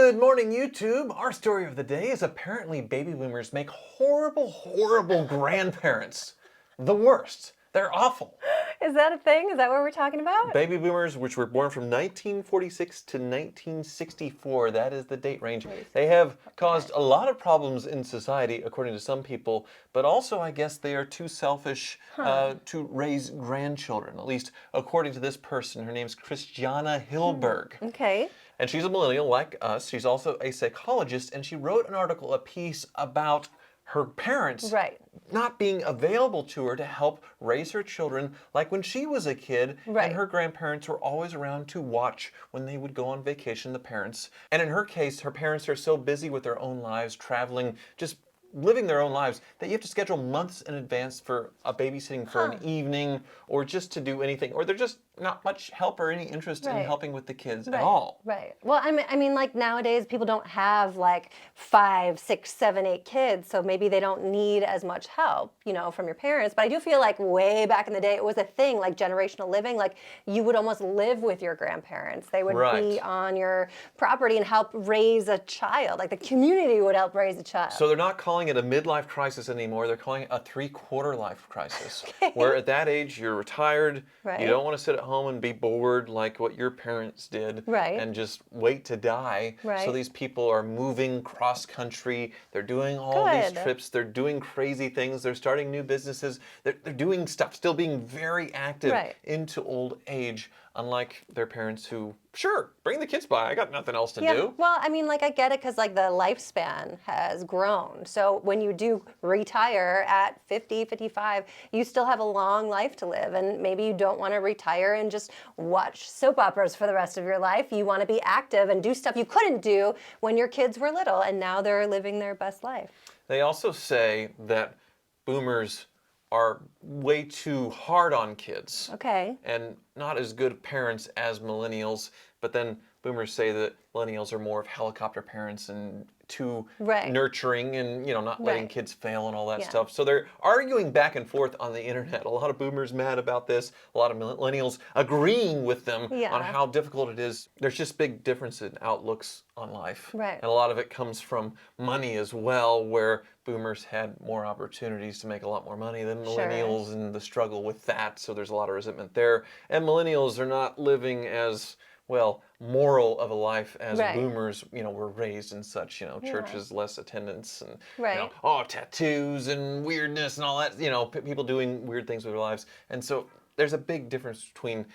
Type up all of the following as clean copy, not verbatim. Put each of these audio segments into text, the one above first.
Good morning, YouTube. Our story of the day is apparently baby boomers make horrible, horrible grandparents. The worst. They're awful. Is that a thing? Is that what we're talking about? Baby boomers, which were born from 1946 to 1964, that is the date range. They have caused a lot of problems in society, according to some people, but also I guess they are too selfish to raise grandchildren, at least according to this person. Her name's Christiana Hilberg. Okay. And she's a millennial like us. She's also a psychologist, and she wrote an article, a piece about her parents not being available to her to help raise her children like when she was a kid, and her grandparents were always around to watch when they would go on vacation, the parents. And in her case, her parents are so busy with their own lives, traveling, just living their own lives, that you have to schedule months in advance for a babysitting for an evening or just to do anything, or they're just not much help or any interest in helping with the kids at all. Right. Well, I mean, like nowadays people don't have like 5, 6, 7, 8 kids, so maybe they don't need as much help, you know, from your parents. But I do feel like way back in the day it was a thing, like generational living. Like you would almost live with your grandparents. They would be on your property and help raise a child. Like the community would help raise a child. So they're not calling it a midlife crisis anymore. They're calling it a 3/4 life crisis. Where at that age you're retired, you don't want to sit at home and be bored like what your parents did and just wait to die. So these people are moving cross country. They're doing all these trips. They're doing crazy things. They're starting new businesses. They're doing stuff, still being very active into old age, unlike their parents who, sure, bring the kids by. I got nothing else to do. Well, I mean, like I get it because like the lifespan has grown. So when you do retire at 50, 55, you still have a long life to live. And maybe you don't want to retire and just watch soap operas for the rest of your life. You want to be active and do stuff you couldn't do when your kids were little, and now they're living their best life. They also say that boomers are way too hard on kids. And not as good parents as millennials, but then boomers say that millennials are more of helicopter parents and too nurturing and, you know, not letting kids fail and all that stuff. So they're arguing back and forth on the internet. A lot of boomers mad about this, a lot of millennials agreeing with them on how difficult it is. There's just big difference in outlooks on life. And a lot of it comes from money as well, where boomers had more opportunities to make a lot more money than millennials and the struggle with that. So there's a lot of resentment there. And millennials are not living as well, moral of a life as boomers, you know, were raised in such, you know, churches, less attendance and, you know, tattoos and weirdness and all that, you know, people doing weird things with their lives. And so there's a big difference between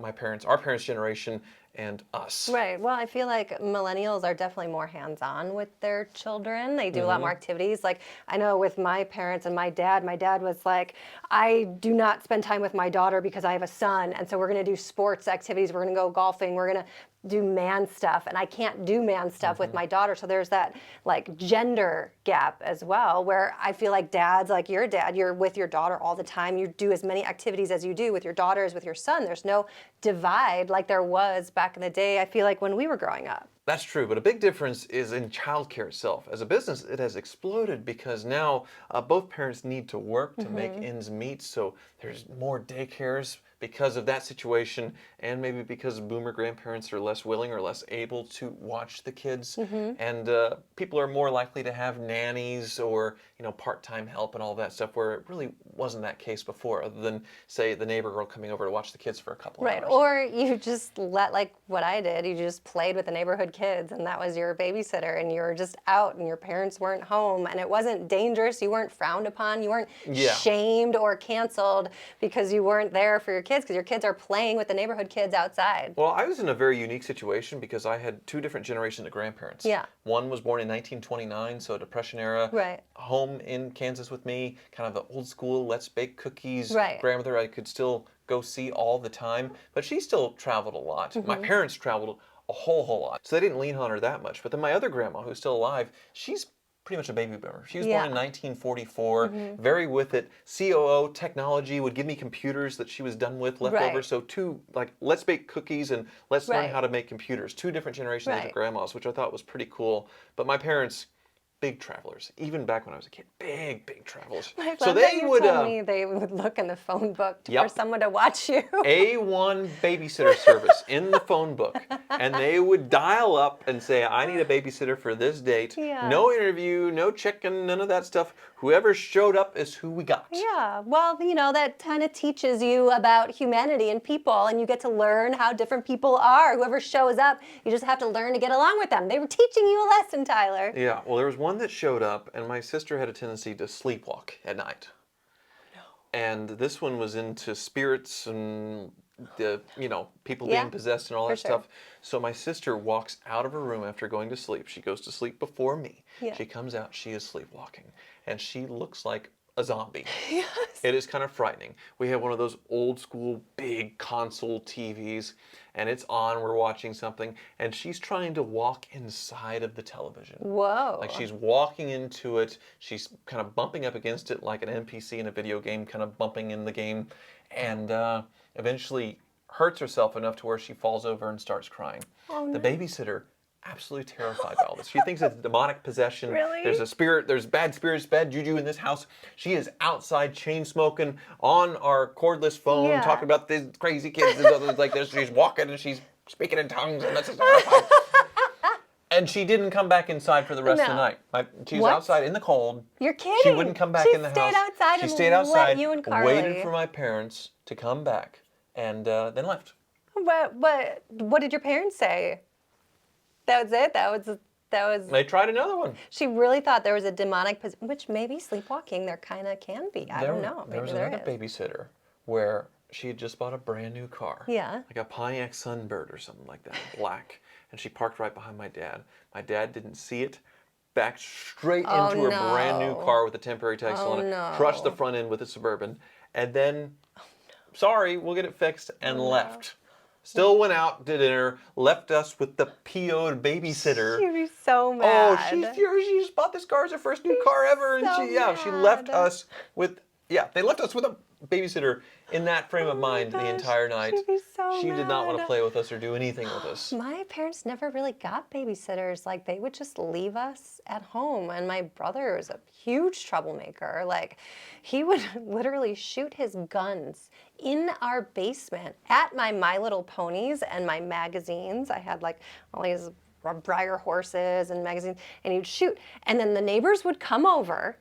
my parents, our parents' generation, and us. Well, I feel like millennials are definitely more hands-on with their children. They do a lot more activities. Like I know with my parents and my dad was like, I do not spend time with my daughter because I have a son, and so we're going to do sports activities. We're going to go golfing. We're going to do man stuff, and I can't do man stuff with my daughter. So there's that like gender gap as well, where I feel like dads, like your dad, you're with your daughter all the time. You do as many activities as you do with your daughter as with your son. There's no divide like there was back in the day, I feel like, when we were growing up. That's true, but a big difference is in childcare itself. As a business, it has exploded because now both parents need to work to make ends meet, so there's more daycares because of that situation, and maybe because boomer grandparents are less willing or less able to watch the kids, and people are more likely to have nannies or, you know, part-time help and all that stuff, where it really wasn't that case before, other than, say, the neighbor girl coming over to watch the kids for a couple hours. Or you just let, like what I did, you just played with the neighborhood kids, and that was your babysitter, and you were just out, and your parents weren't home, and it wasn't dangerous, you weren't frowned upon, you weren't shamed or canceled because you weren't there for your kids, because your kids are playing with the neighborhood kids outside. Well, I was in a very unique situation because I had 2 different generations of grandparents. One was born in 1929, so Depression era, home in Kansas with me, kind of the old school, let's bake cookies, grandmother I could still go see all the time, but she still traveled a lot. My parents traveled a whole lot, so they didn't lean on her that much. But then my other grandma, who's still alive, she's pretty much a baby boomer. She was born in 1944, very with it. COO, technology, would give me computers that she was done with, left over. So 2, like, let's bake cookies and let's learn how to make computers. 2 different generations of grandmas, which I thought was pretty cool. But my parents, big travelers. Even back when I was a kid, big travelers. I love So that they you would told me they would look in the phone book for Yep. someone to watch you. A1 babysitter service in the phone book. And they would dial up and say, I need a babysitter for this date. Yeah. No interview, no checking, none of that stuff. Whoever showed up is who we got. Yeah, well, that kind of teaches you about humanity and people, and you get to learn how different people are. Whoever shows up, you just have to learn to get along with them. They were teaching you a lesson, Tyler. Yeah, well, there was one that showed up, and my sister had a tendency to sleepwalk at night. And this one was into spirits and the people being possessed and all that stuff. So my sister walks out of her room after going to sleep. She goes to sleep before me. Yeah. She comes out, she is sleepwalking, and she looks like a zombie. Yes. It is kind of frightening. We have one of those old school big console TVs, and it's on, we're watching something, and she's trying to walk inside of the television. Whoa. Like she's walking into it, she's kind of bumping up against it like an NPC in a video game, kind of bumping in the game, and eventually hurts herself enough to where she falls over and starts crying. Oh, no. The babysitter, absolutely terrified by all this. She thinks it's demonic possession. Really? There's a spirit, there's bad spirits, bad juju in this house. She is outside chain smoking on our cordless phone, talking about these crazy kids and others like this. She's walking and she's speaking in tongues, and that's terrifying. And she didn't come back inside for the rest of the night. She was outside in the cold. You're kidding. She wouldn't come back in the house. She stayed outside and let you and Carly. Waited for my parents to come back, and then left. What did your parents say? That was it? That was. They tried another one. She really thought there was a demonic, which maybe sleepwalking there kind of can be. I don't know. There was another babysitter where she had just bought a brand new car. Yeah. Like a Pontiac Sunbird or something like that, black. And she parked right behind my dad. My dad didn't see it. Backed straight into her brand new car with a temporary taxle on it. Crushed the front end with a Suburban. And then, sorry, we'll get it fixed, and left. Still went out to dinner, left us with the PO'd babysitter. She'd be so mad. Oh, she's furious. She just bought this car as her first new car ever. And she left us with, they left us with a babysitter in that frame of mind the entire night. She'd be so She mad. did not want to play with us or do anything with us. My parents never really got babysitters. Like, they would just leave us at home. And my brother was a huge troublemaker. Like, he would literally shoot his guns in our basement at my My Little Ponies and my magazines. I had like all these Breyer horses and magazines, and he'd shoot. And then the neighbors would come over,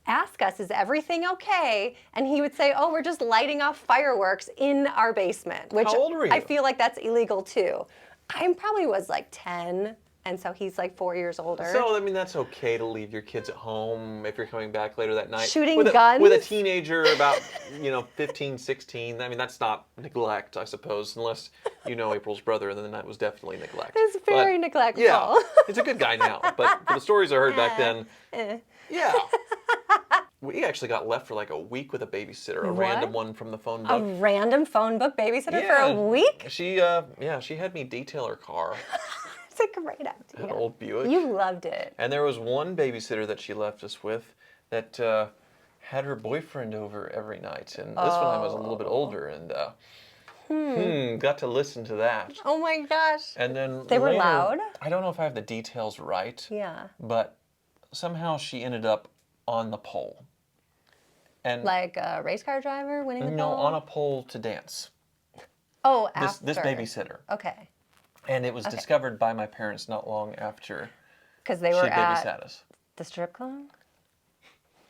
ask us, is everything okay? And he would say, oh, we're just lighting off fireworks in our basement. Which How old were you? I feel like that's illegal too. I probably was like 10, and so he's like 4 years older. So, I mean, that's okay to leave your kids at home if you're coming back later that night. Shooting guns? With a teenager about, 15, 16. I mean, that's not neglect, I suppose, unless you know April's brother, and then that was definitely neglect. It's very neglectful. Yeah, he's a good guy now, but for the stories I heard back then, yeah. We actually got left for like a week with a babysitter, a random one from the phone book. A random phone book babysitter for a week? She had me detail her car. It's a great idea. An old Buick. You loved it. And there was one babysitter that she left us with that had her boyfriend over every night. And this one I was a little bit older and got to listen to that. Oh my gosh. And then they were later, loud? I don't know if I have the details right. Yeah. But somehow she ended up on the pole. And like a race car driver winning the pole? No, on a pole to dance. Oh, after. This babysitter. Okay. And it was discovered by my parents not long after because they were babysat at us. The strip club?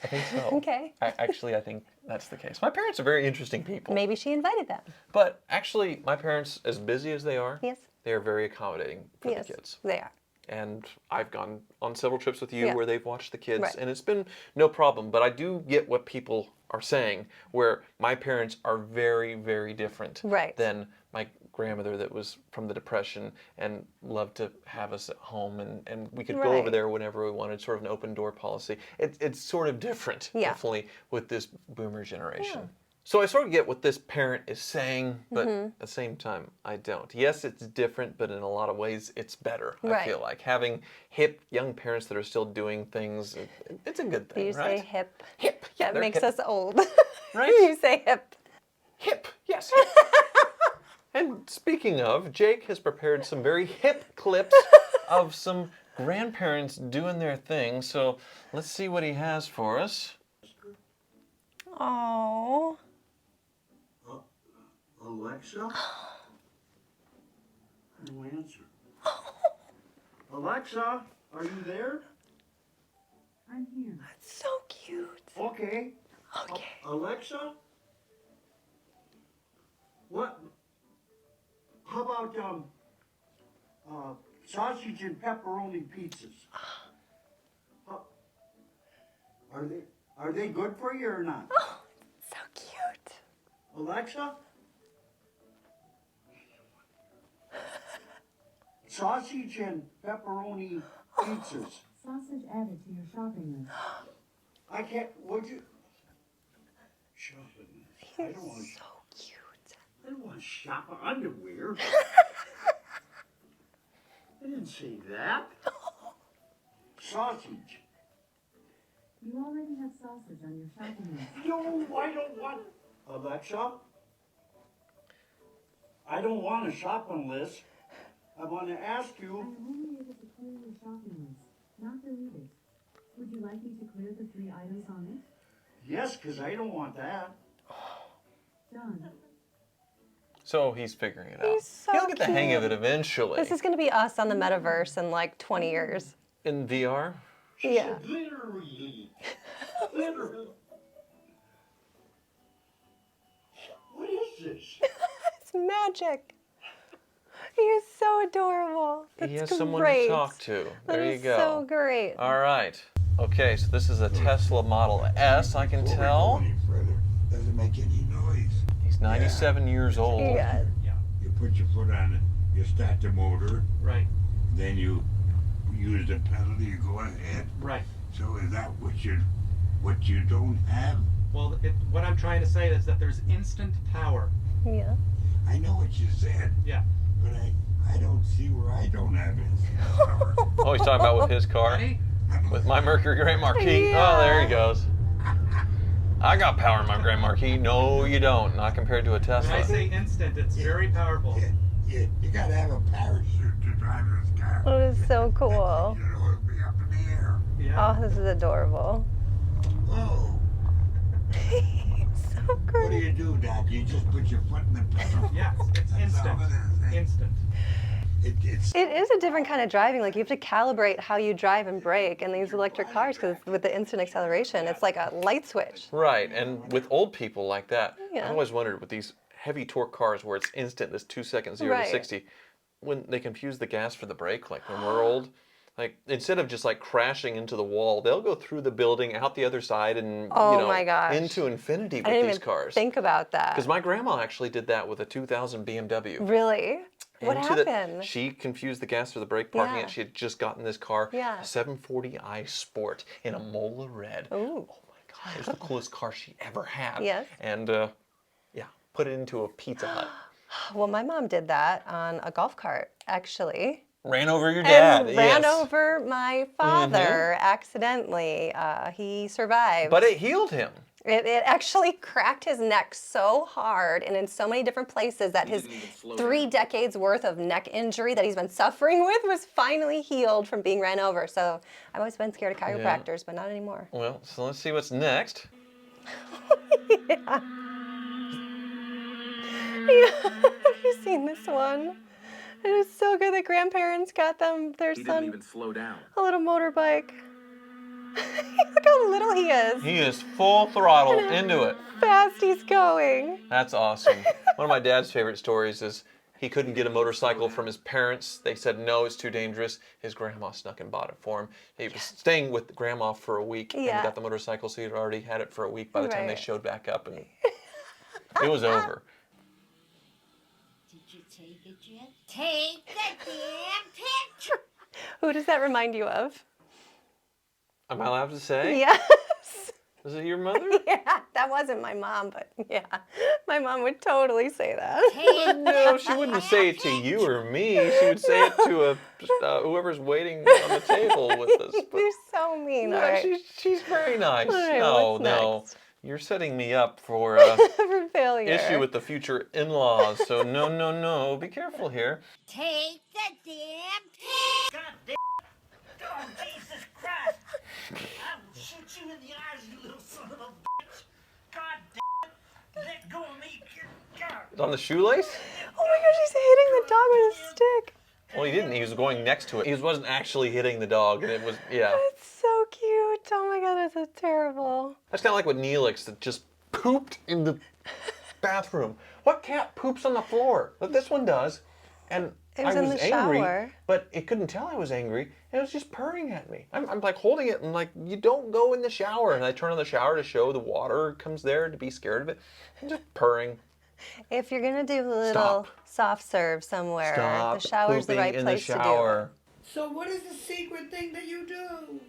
I think so. Okay. I think that's the case. My parents are very interesting people. Maybe she invited them. But actually, my parents, as busy as they are, yes, they are very accommodating for the kids. They are. And I've gone on several trips with you where they've watched the kids, right. and it's been no problem. But I do get what people are saying, where my parents are very, very different than my grandmother that was from the Depression and loved to have us at home, and we could go over there whenever we wanted, sort of an open door policy. It's sort of different, definitely, with this boomer generation. Yeah. So I sort of get what this parent is saying, but at the same time, I don't. Yes, it's different, but in a lot of ways, it's better, I feel like. Having hip young parents that are still doing things, it's a good thing, right? You say hip. Hip, yeah. That makes us old. Right? You say hip. Hip, yes. And speaking of, Jake has prepared some very hip clips of some grandparents doing their thing, so let's see what he has for us. Oh. Alexa? No answer. Alexa, are you there? I'm here. That's so cute. Okay. Okay. Alexa? What? How about sausage and pepperoni pizzas? Are they good for you or not? Oh, so cute. Alexa? Sausage and pepperoni pizzas. Sausage added to your shopping list. I can't, would you? Shopping list. I don't want to. So cute. I don't want to shop underwear. I didn't say that. Sausage. You already have sausage on your shopping list. No, I don't want. Alexa? I don't want a shopping list. I want to ask I'm you. only able to clear your shopping list, not delete it. Would you like me to clear the 3 items on it? Yes, because I don't want that. Done. So he's figuring it out. He's so He'll get the hang of cute. it eventually. This is going to be us on the metaverse in like 20 years. In VR? Yeah. Literally. Literally. What is this? It's magic. He is so adorable. That's He has great. someone to talk to. That There you is go. so great. All right. Okay, so this is a Tesla Model S, I can tell. Doesn't make any noise. He's 97 years old. Yeah. You put your foot on it, you start the motor, Right, then you use the pedal, you go ahead. right. So is that what you don't have? Well, what I'm trying to say is that there's instant power. Yeah. I know what you said, Yeah. but I don't see where I don't have instant power. Oh, he's talking about with his car? Ready? With my Mercury Grand Marquis? Oh, there he goes. I got power in my Grand Marquis. No, you don't. Not compared to a When I Tesla. say instant, it's very powerful. You gotta have a parachute to drive this car. That is so cool. You know, it'll be up in the air. Yeah. Oh, this is adorable. Whoa. So What do great. you do, Dad? You just put your foot in the pedal. Yes, it's That's instant. all it is, eh? Instant. It's It is a different kind of driving. Like you have to calibrate how you drive and brake in these electric cars because with the instant acceleration, it's like a light switch. Right, and with old people like that, Yeah. I always wondered with these heavy torque cars where it's instant, this 2 seconds, 0 Right. to 60, when they confuse the gas for the brake, like when we're old, like instead of just like crashing into the wall, they'll go through the building, out the other side, and Oh my gosh. into infinity I with didn't these even cars. think about that. Because my grandma actually did that with a 2000 BMW. Really? What Into happened? She confused the gas for the brake parking Yeah. it. She had just gotten this car, Yeah. a 740i Sport in a Mola red. Ooh. Oh my God, it was the coolest car she ever had. Yes. And yeah, put it into a Pizza Hut. Well, my mom did that on a golf cart, actually. Ran over your dad. And ran yes. over my father accidentally. He survived. But it healed him. It actually cracked his neck so hard and in so many different places that his 3 decades worth of neck injury that he's been suffering with was finally healed from being ran over. So I've always been scared of chiropractors, but not anymore. Well, so let's see what's next. Yeah. Have you seen this one? It was so good. The grandparents got them their He son didn't even slow down. a little motorbike. Look how little he is. He is full throttle into it. Fast he's going. That's awesome. One of my dad's favorite stories is he couldn't get a motorcycle from his parents. They said, no, it's too dangerous. His grandma snuck and bought it for him. He was staying with grandma for a week and Yeah. got the motorcycle, so he'd already had it for a week by the time they Right. showed back up, and it was over. Did you take it yet? Take the damn picture! Who does that remind you of? Am I allowed to say? Yes. Is it your mother? Yeah, that wasn't my mom, but yeah, my mom would totally say that. Take No, she wouldn't say it to you or me. She would say it to whoever's waiting on the table with us. But You're so mean. no, All right. she's very nice. All right, no, what's no. next? You're setting me up for For failure. issue with the future in-laws. So no. Be careful here. the damn picture! On the shoelace? Oh my gosh, he's hitting the dog with a stick. Well, he didn't. He was going next to it. He wasn't actually hitting the dog, and it was, yeah. It's so cute. Oh my god, that's so terrible. That's kind of like with Neelix that just pooped in the bathroom. What cat poops on the floor? But this one does. And It was I in was the angry, shower. but it couldn't tell I was angry. And it was just purring at me. I'm like holding it and like, you don't go in the shower. And I turn on the shower to show the water comes there to be scared of it. And just purring. If you're gonna do a little soft serve somewhere, Stop the shower's the pooping right in the place to do it. shower. So what is the secret thing that you do?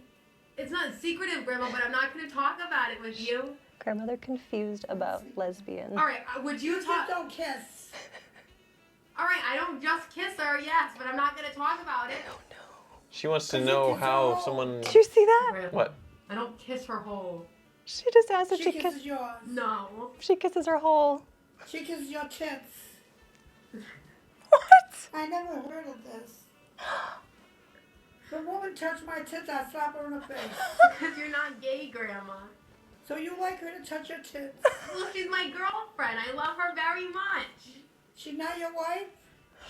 It's not secretive, Grandma, but I'm not going to talk about it with you. Grandmother confused about lesbian. All right, would you Just talk? don't kiss. All right, I don't just kiss her, yes, but I'm not going to talk about it. Oh no. She wants to know how someone... Did you see that? Grandma, What? I don't kiss her hole. She just asked if She she kisses kisses. yours. No. She kisses her hole. She kisses your tits. What? I never heard of this. If a woman touched my tits, I slap her in the face. Because you're not gay, Grandma. So you like her to touch your tits? Well, she's my girlfriend. I love her very much. She's not your wife?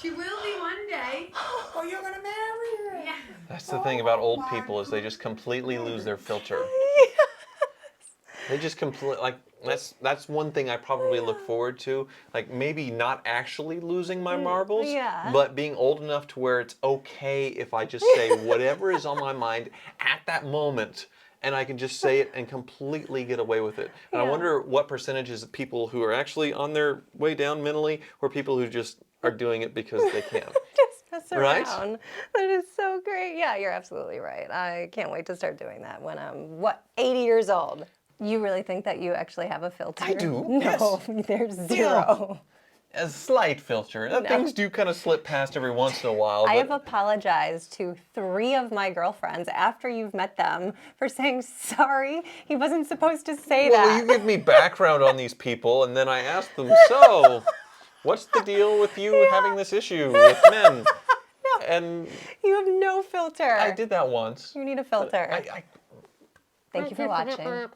She will be one day. Oh, you're gonna marry her? Yeah. That's the thing about old my people is they just completely lose their filter. Yes. They just completely, like, that's one thing I probably look forward to. Like, maybe not actually losing my marbles, yeah. but being old enough to where it's okay if I just say whatever is on my mind at that moment, and I can just say it and completely get away with it. And I Yeah. wonder what percentages of people who are actually on their way down mentally, or people who just are doing it because they can. Just mess around. Right? That is so great. Yeah, you're absolutely right. I can't wait to start doing that when I'm, 80 years old. You really think that you actually have a filter? I do, No, there's zero. A slight filter. Things do kind of slip past every once in a while. I But have apologized to 3 of my girlfriends after you've met them for saying, sorry, he wasn't supposed to say well, that. you give me background on these people, and then I ask them, so, what's the deal with you having this issue with men? No, And you have no filter. I did that once. You need a filter. I Thank you for watching.